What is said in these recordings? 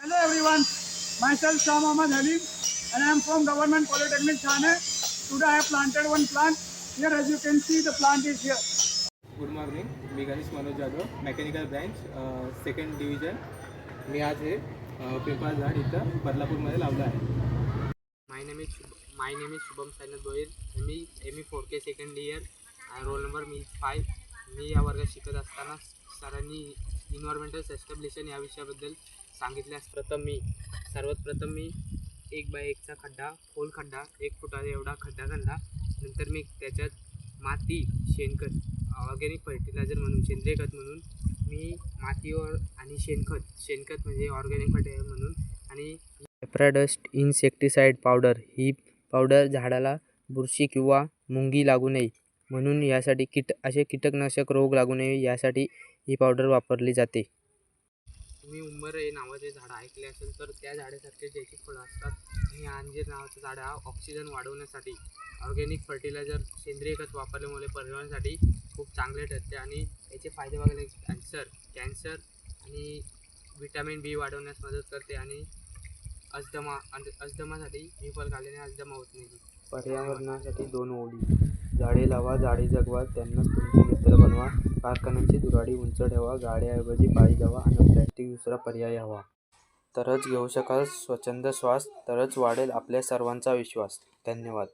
Hello everyone, myself Shah Mohammad Halim and I am from Government Polytechnic Thane. Today I have planted one plant. Here as you can see the plant is here. Good morning. मी Ganesh Manoj Jadhav, mechanical branch, second division. मी आज हे पिंपळ झाड इथं बदलापूरमध्ये लावलं आहे. My name is Shubham Sainath Goyal. मी 4K second year. Roll number मी 5. मी या वर्गात शिकत असताना सरांनी इन्व्हायरमेंटल सस्टेनेबिलिटी या विषयाबद्दल सांगितल्यास सर्वात प्रथम मी 1x1 खड्डा, खोल खड्डा 1 फुटा एवढा खड्डा खणला. नंतर मी त्याच्यात माती, शेणखत, ऑर्गॅनिक फर्टिलायझर म्हणून, सेंद्रिय खत म्हणून मी मातीवर आणि शेणखत म्हणजे ऑर्गॅनिक फर्टिलायझर म्हणून आणि एफ्राडस्ट इन्सेक्टिसाइड पावडर, ही पावडर झाडाला बुरशी किंवा मुंगी लागू नये म्हणून यासाठी कीटकनाशक रोग लागू नये यासाठी ही पावडर वापरली जाते. तुम्ही उंबर हे नावाचे झाड ऐकले असेल तर त्या झाडासारखे ज्याची फळं असतात. आणि अंजीर नावाचं झाड हा ऑक्सिजन वाढवण्यासाठी ऑर्गॅनिक फर्टिलायझर, सेंद्रिय खत वापरल्यामुळे पर्यावरणासाठी खूप चांगले ठरते. आणि याचे फायदे बघायला कॅन्सर आणि विटॅमिन बी वाढवण्यास मदत करते. आणि अस्थमासाठी ही फळ खाल्ल्याने अस्थमा होत नाही. पर्यावरणासाठी 2 ओळी. झाडे लावा, झाडे जगवा, त्यांना तुमचे मित्र बनवा. कारखान्यांची धुराडी उंच ठेवा, गाड्याऐवजी पायी जावा आणि प्लॅस्टिक दुसरा पर्याय हवा. तरच घेऊ शकाल स्वच्छंद श्वास, तरच वाढेल आपल्या सर्वांचा विश्वास. धन्यवाद.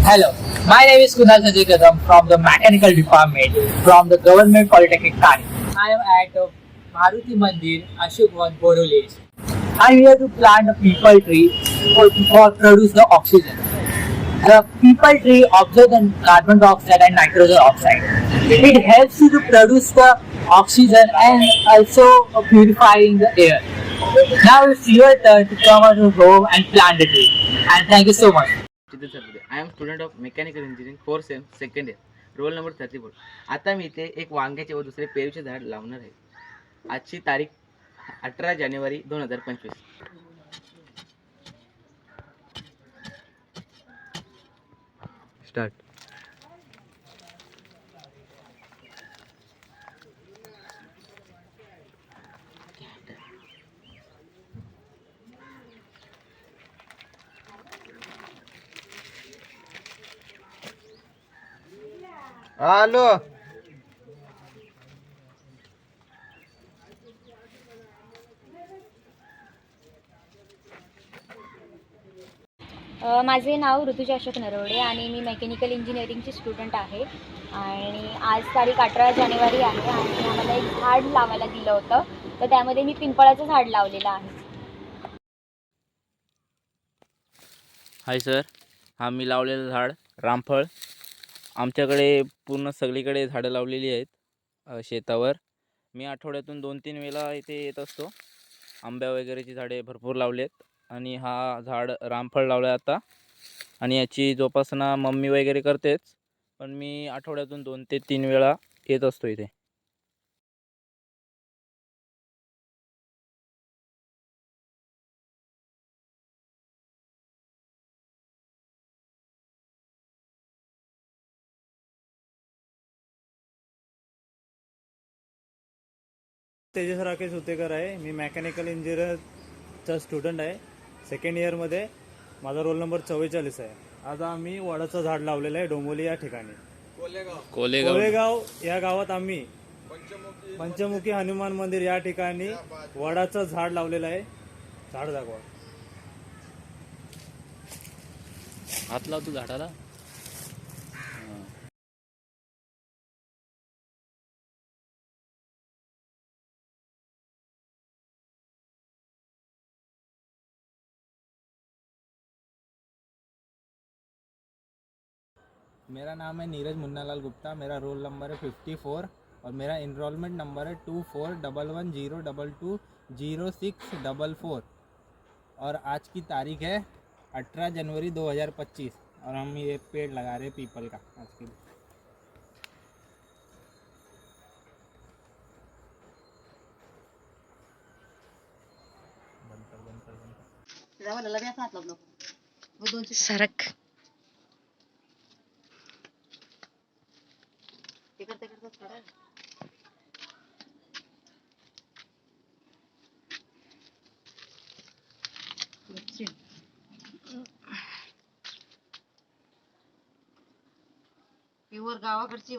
Hello, my name is Kunal Sanjay Kadam from the Mechanical Department from the Government Polytechnic Thane. I am at Maruti Mandir, Ashokwan, Borolese. I am here to plant a people tree for produce the oxygen. The people tree absorbs the carbon dioxide and nitrogen oxide. It helps you to produce the oxygen and also purifying the air. Now it's your turn to come out of home and plant the tree. And thank you so much. I am student of mechanical engineering 4th sem second year, roll number 34. आता मी इथे एक वांग्याचे व दुसरे पेरूचे झाड लावणार आहे. आजची तारीख 18 जानेवारी 2025. स्टार्ट. हॅलो. माझे नाव ऋतुजा अशोक नरवडे आणि मी मेकॅनिकल इंजिनिअरिंगची स्टुडंट आहे. आणि आज तारीख 18 जानेवारी आहे आणि आम्हाला एक झाड लावायला दिलं होतं, तर त्यामध्ये मी पिंपळाचं झाड लावलेलं आहे. हाय सर, हा मी लावलेलं झाड रामफळ. आमच्याकडे पूर्ण सगळीकडे झाडं लावलेली आहेत शेतावर. मी आठवड्यातून 2-3 वेळा इथे येत असतो. आंब्या वगैरेची झाडे भरपूर लावलेत आणि हा झाड रामफळ लावलं आहे आता. आणि याची जोपासना मम्मी वगैरे करतेच, पण मी आठवड्यातून 2 ते 3 वेळा येत असतो इथे. तेजस राकेश उतेकर आहे. मी मेकॅनिकल इंजिनिअरचा स्टुडंट आहे, सेकंड इयरमध्ये. माझा रोल नंबर 44 आहे. आज आम्ही वडाचं झाड लावलेलं आहे डोंबोली या ठिकाणी. कोलेगाव या गावात आम्ही पंचमुखी हनुमान मंदिर या ठिकाणी वडाचं झाड लावलेलं आहे. झाड दाखवा. हात लावतो झाडाला. मेरा नाम है नीरज मुन्नालाल गुप्ता, मेरा रोल नंबर है 54 और मेरा इनरोलमेंट नंबर है 241110000644 और आज की तारीख है 18 जनवरी 2025 और हम ये पेड़ लगा रहे हैं पीपल का आज के लिए। सरक प्युअर गावाकडची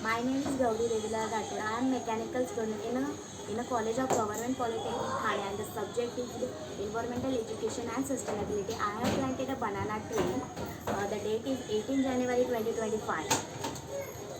My name is Gauri Devila Rathod. I am mechanical student in a college of Government Polytechnic Thane, and the subject is environmental education and sustainability. I have planted a banana tree. The date is 18 January 2025.